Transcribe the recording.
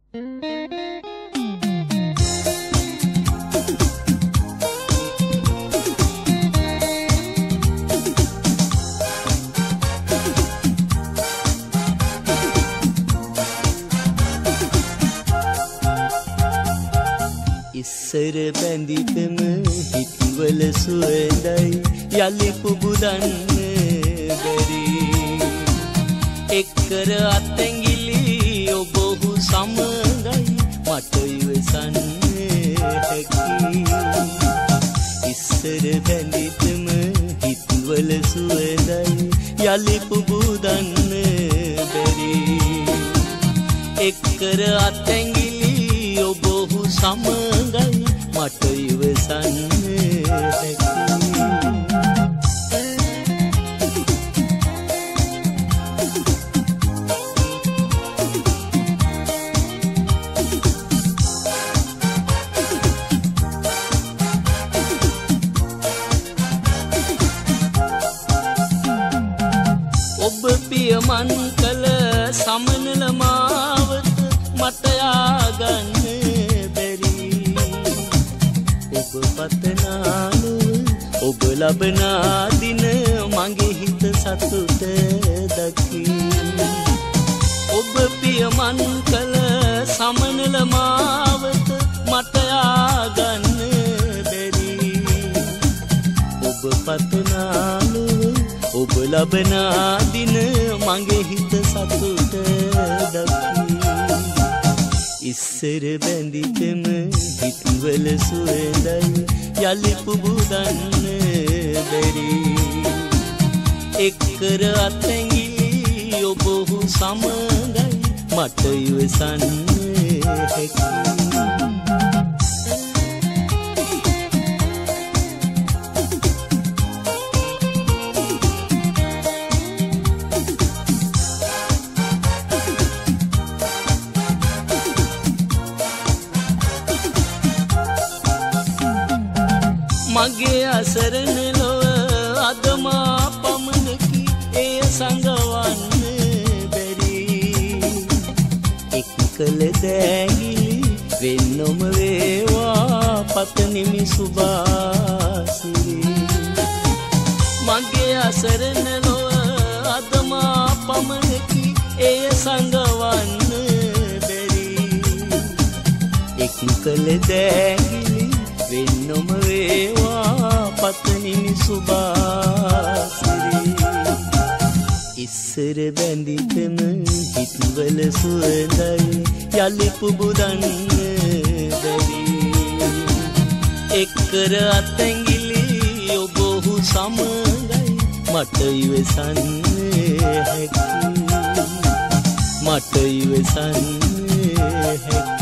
ඉස්සර බැඳිතම හිත්වල සුවඳයි යලි පුබුදන්න බැරි එක්කර අත්ඇඟිලි ඔබහු සමගයි මට ඉවසන්න හැකි ඉස්සර බැඳිතම හිත්වල සුවඳයි යලි පුබුදන්න බැරි එක්කර අත්ඇඟිලි ඔබහු සමගයි මට ඉවසන්න හැකි ඔබ පියමන් කළ සමනල මාවත මට යාගන්න පතනාලු ඔබ ලබනා දින මගේ හිත සතුට දකි ඔබ පියමන් කළ සමනල මාවත මට යාගන්න බැරි ඔබ පතනාලු ඔබ ලබනා දින මගේ හිත සතුට දකි ඉස්සර බැඳිතම හිතුවල සුවඳයි යලි පුබුදන්න බැරි එක්කර අත්ඇඟිලි ඔබහු සමගයි මට ඉවසන්න හැකි මගේ අසරණ ලොව අදමා පමණකි එය සංගවන්න බැරි එක් කළ දෑගිලි වෙන්නොම වේවා පතනිමි සුභාසිරි මගේ අසරණ ලොව අදමා පමණකි එය සංගවන්න බැරි එක් කළ දෑගිලි වෙන්නොම වේවා පතනිමි සුභාසිරි ඉස්සර බැඳිතම හිත්වල සුවඳයි යලි පුබුදන්න බැරි එක්කර අත්ඇඟිලි ඔබහු සමගයි මට ඉවසන්න හැකි මට ඉවසන්න හැකි